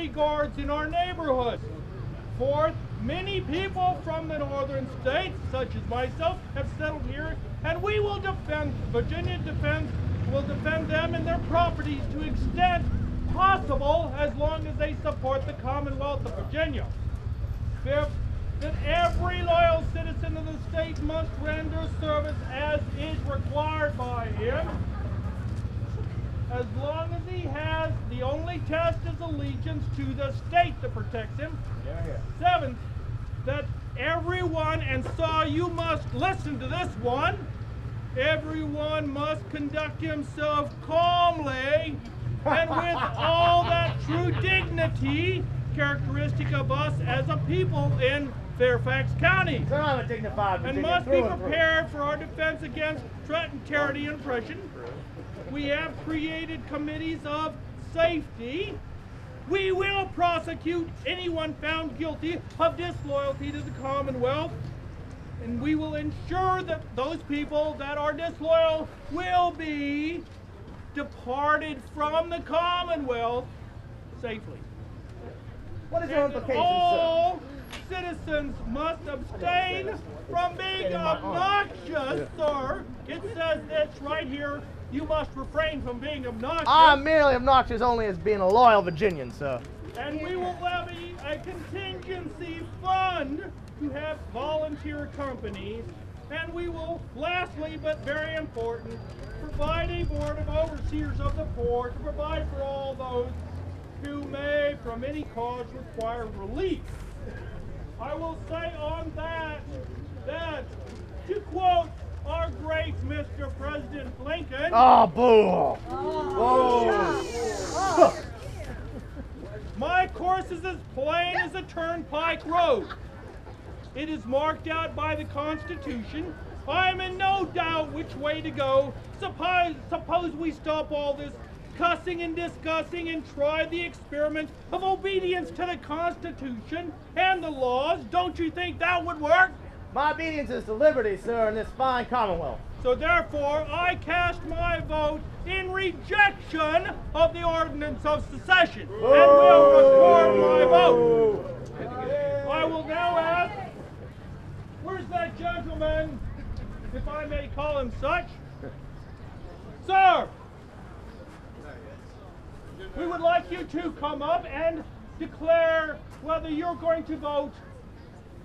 security guards in our neighborhood. Fourth, many people from the northern states, such as myself, have settled here, and we will defend, will defend them and their properties to the extent possible as long as they support the Commonwealth of Virginia. Fifth, that every loyal citizen of the state must render service as is required by him, as long as he has. The only test is allegiance to the state that protects him. Seventh, that everyone, and so you must listen to this one, everyone must conduct himself calmly and with all that true dignity characteristic of us as a people in Fairfax County. So I'm a dignified and must be prepared for our defense against threatened tyranny and oppression. We have created committees of safety. We will prosecute anyone found guilty of disloyalty to the Commonwealth, and we will ensure that those people that are disloyal will be departed from the Commonwealth safely. What is the implication, all citizens must abstain from being obnoxious, sir. It says it's right here. You must refrain from being obnoxious. I'm merely obnoxious only as being a loyal Virginian, sir. And we will levy a contingency fund to have volunteer companies. And we will, lastly but very important, provide a board of overseers of the port to provide for all those who may, from any cause, require relief. I will say on that, to quote our great Mr. President Lincoln. Oh, boo! Oh. My course is as plain as a turnpike road. It is marked out by the Constitution. I'm in no doubt which way to go. Suppose we stop all this cussing and discussing and try the experiment of obedience to the Constitution and the laws. Don't you think that would work? My obedience is to liberty, sir, in this fine Commonwealth. So therefore, I cast my vote in rejection of the ordinance of secession, and will record my vote. I will now ask, where's that gentleman, if I may call him such? Sir, we would like you to come up and declare whether you're going to vote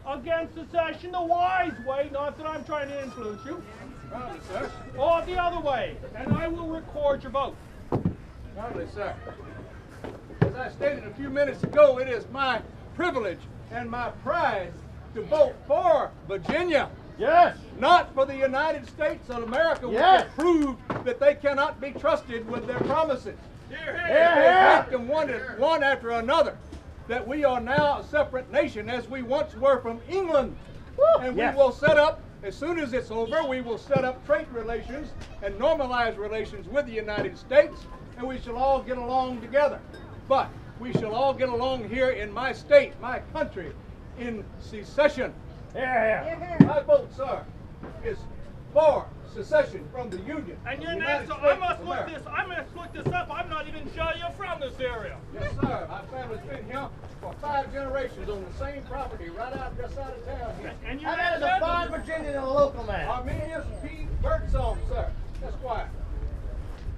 against secession the wise way, not that I'm trying to influence you, or the other way, and I will record your vote. Hardly, sir. As I stated a few minutes ago, it is my privilege and my pride to vote for Virginia. Yes. Not for the United States of America, which has proved that they cannot be trusted with their promises. Hear, They hear. break them one after another. That we are now a separate nation as we once were from England. And we will set up, as soon as it's over, we will set up trade relations and normalize relations with the United States, and we shall all get along together. But we shall all get along here in my state, my country, in secession. My vote, sir, is for secession from the Union. And your name, so I must look this up. I'm not even sure you're from this area. Yes, sir. My family's been here for 5 generations on the same property right out just out of town here. And your That is a fine Virginian and a local man. Arminius P. Birdsong, sir. Esquire.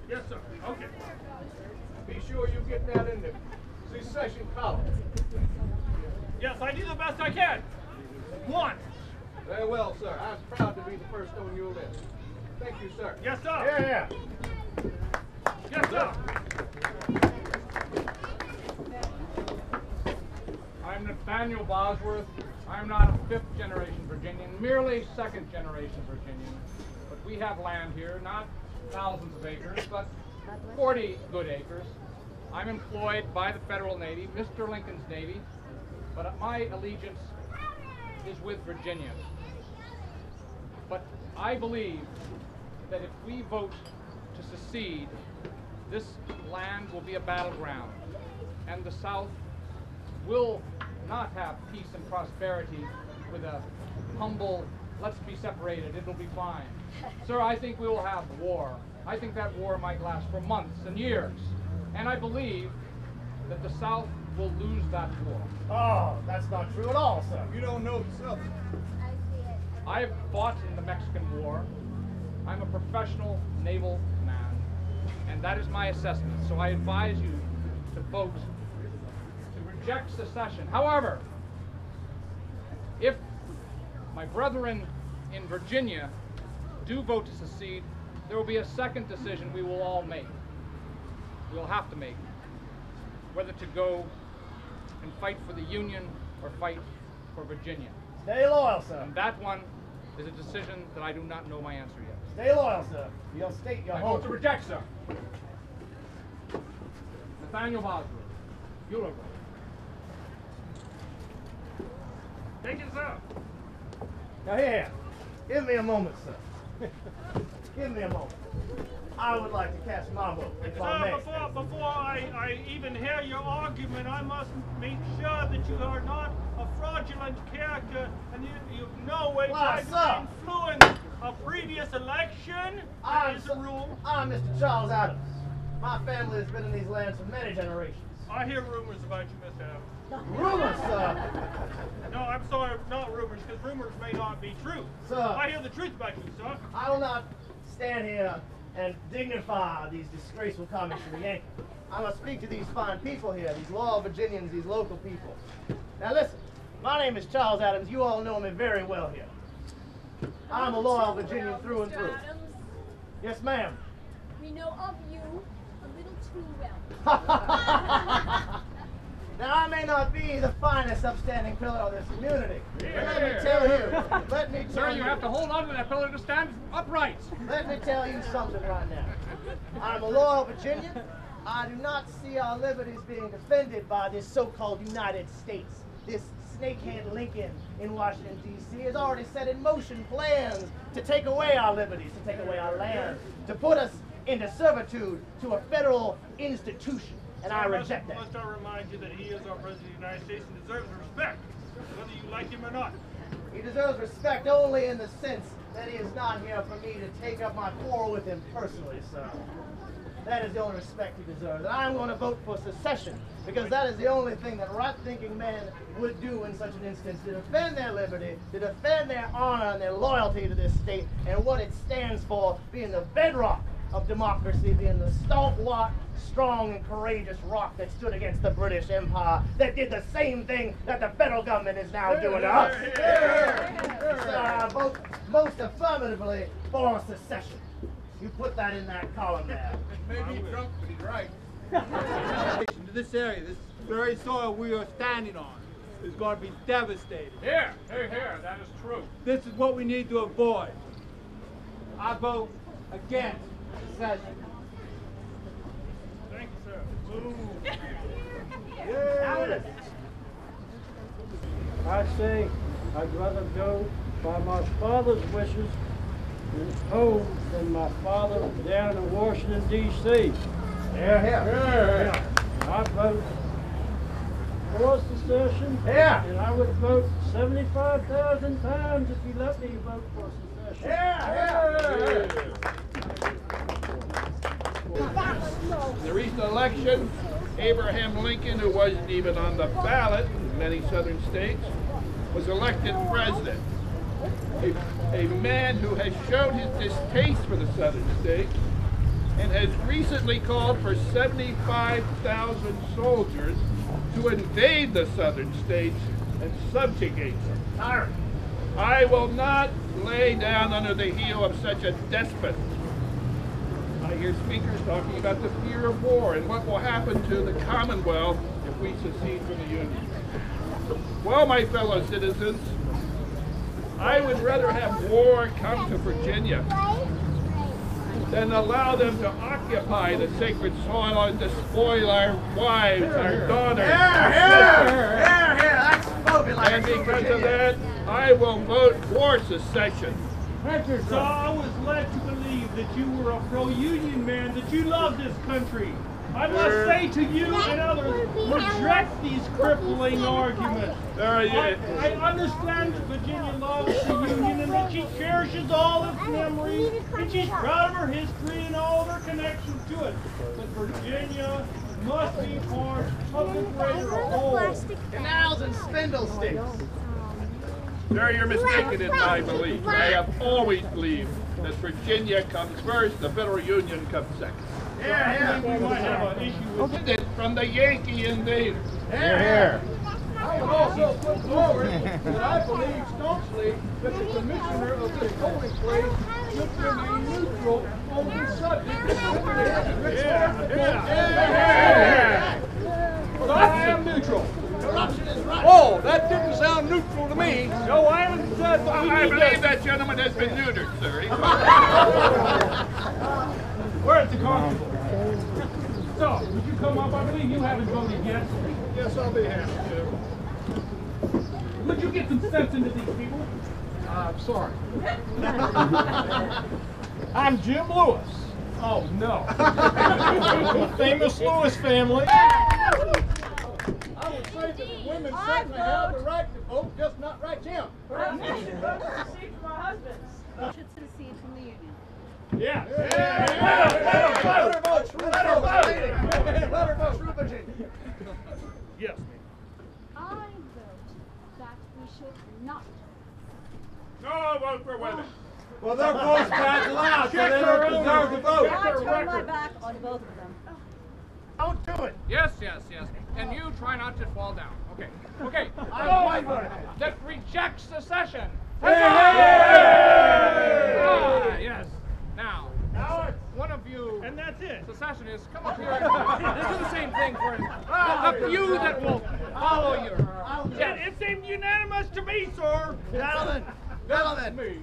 Yes, sir. Okay. Be sure you get that in the secession column. Yes, I do the best I can. One. Very well, sir. I'm proud to be the first on your list. Thank you, sir. Yes, sir. Yes, sir. I'm Nathaniel Bosworth. I'm not a 5th generation Virginian, merely 2nd generation Virginian. But we have land here, not thousands of acres, but 40 good acres. I'm employed by the Federal Navy, Mr. Lincoln's Navy, but my allegiance is with Virginia. But I believe that if we vote to secede, this land will be a battleground, and the South will not have peace and prosperity with a humble, let's be separated, it'll be fine. Sir, I think we will have war. I think that war might last for months and years. And I believe that the South will lose that war. Oh, that's not true at all, sir. You don't know the Southern. I have fought in the Mexican War. I'm a professional naval man, and that is my assessment. So I advise you to vote to reject secession. However, if my brethren in Virginia do vote to secede, there will be a second decision we will all make. We'll have to make whether to go and fight for the Union or fight for Virginia. Stay loyal, sir. And that one is a decision that I do not know my answer yet. Stay loyal, sir. You'll state your I home. vote to reject, sir. Nathaniel Bosworth. Beautiful. Thank you, sir. Now here, give me a moment, sir. Give me a moment. I would like to cast my vote, if I may. Sir, before I even hear your argument, I must make sure that you are not a fraudulent character and you no way try to influence a previous election. That is the rule. I'm Mr. Charles Adams. My family has been in these lands for many generations. I hear rumors about you, Mr. Adams. Rumors, sir. No, I'm sorry, not rumors, because rumors may not be true. Sir. I hear the truth about you, sir. I will not stand here and dignify these disgraceful comments to the Yankees. I must speak to these fine people here, these loyal Virginians, these local people. Now listen, my name is Charles Adams. You all know me very well here. I'm a loyal Virginian through and through. Adams, Yes, ma'am. we know of you a little too well. Now, I may not be the finest upstanding pillar of this community, but let me tell you, Sir, you have to hold on to that pillar to stand upright. Let me tell you something right now. I'm a loyal Virginian. I do not see our liberties being defended by this so-called United States. This snakehead Lincoln in Washington, D.C. has already set in motion plans to take away our liberties, to take away our land, to put us into servitude to a federal institution. And I reject that. Must I remind you that he is our President of the United States and deserves respect, whether you like him or not. He deserves respect only in the sense that he is not here for me to take up my quarrel with him personally, sir. That is the only respect he deserves. And I'm going to vote for secession, because that is the only thing that right-thinking men would do in such an instance, to defend their liberty, to defend their honor and their loyalty to this state, and what it stands for, being the bedrock of democracy, being the stalwart, strong, and courageous rock that stood against the British Empire, that did the same thing that the federal government is now doing to us. So I vote most affirmatively for secession. You put that in that column there. Maybe he's drunk, but he's right. To this area, this very soil we are standing on is going to be devastated. Here, that is true. This is what we need to avoid. I vote against secession. Thank you, sir. I say I'd rather go by my father's wishes and home than my father down in Washington, D.C. Yeah. I vote for secession. Yeah. And I would vote 75,000 times if you let me vote for secession. In the recent election, Abraham Lincoln, who wasn't even on the ballot in many southern states, was elected president. A man who has shown his distaste for the southern states and has recently called for 75,000 soldiers to invade the southern states and subjugate them. I will not lay down under the heel of such a despot. I hear speakers talking about the fear of war and what will happen to the Commonwealth if we secede from the Union. Well, my fellow citizens, I would rather have war come to Virginia than allow them to occupy the sacred soil and despoil our wives, our daughters, our sisters. And because of that, I will vote for secession. So I was led to believe that you were a pro-union man, that you love this country. I must say to you and others, reject these crippling arguments. I understand that Virginia loves the Union and that she cherishes all its memories, and she's proud of her history and all of her connections to it. But Virginia must be part of the greater canals and spindle sticks. Sir, you're mistaken in my belief. I have always believed that Virginia comes first, the Federal Union comes second. Yeah, we might have an issue with It from the Yankee invaders. I would also put forward that I believe staunchly that the commissioner of this polling place should remain neutral on the subject of But I am neutral. Corruption is right. Oh, that didn't sound neutral to me. Joe Island said what we I need believe to... that gentleman has been neutered, sir. Where's the constable? So, would you come up? I believe you haven't voted yet. Yes, I'll be happy to. Would you get some sense into these people? I'm sorry. I'm Jim Lewis. Oh, no. The famous Lewis family. I would say that the women certainly have the right to vote, just not right Jim. I should vote to secede from my husband's. Should secede from the Union. Yeah. Let her vote. Yes. I vote that we should not. No, vote for women. Well, their votes can't last, so they don't deserve to vote. I turn my back on both of them. Don't do it. Yes. And you try not to fall down. Okay. That rejects secession. Yes. Now, one of you And that's it. secessionists, come up here and do the same thing for a few that will follow your. It seemed unanimous to me, sir. Gentlemen,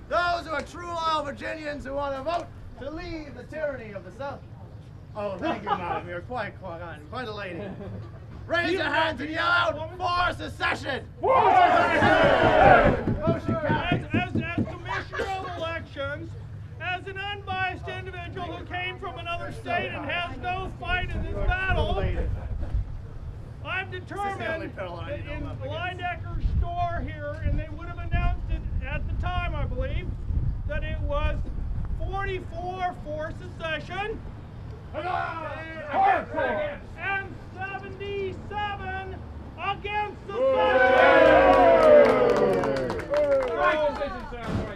those who are true loyal Virginians who want to vote to leave the tyranny of the South. Oh, thank you, Madam. You're quite a lady. Raise your hands and yell out for secession! Motion carries. As Commissioner of Elections, as an unbiased individual who came from another state and has no fight in this battle, I'm determined that in Lydeker Store here, and they would have announced it at the time, I believe, that it was 44 for secession and 77 against secession.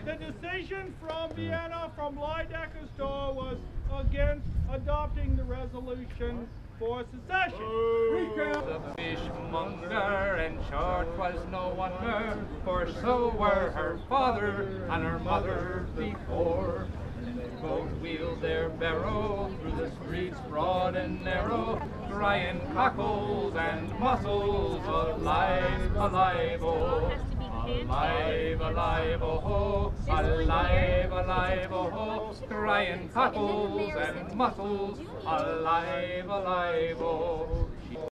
The decision from Vienna, from Lydeker Store, was against adopting the resolution for secession. The fishmonger, and short was no wonder, for so were her father and her mother before. And they both wheeled their barrow through the streets broad and narrow, crying cockles and mussels, alive, alive, oh. Alive, alive, oh ho, alive, alive, oh ho, crying cockles and mussels, alive, alive, oh.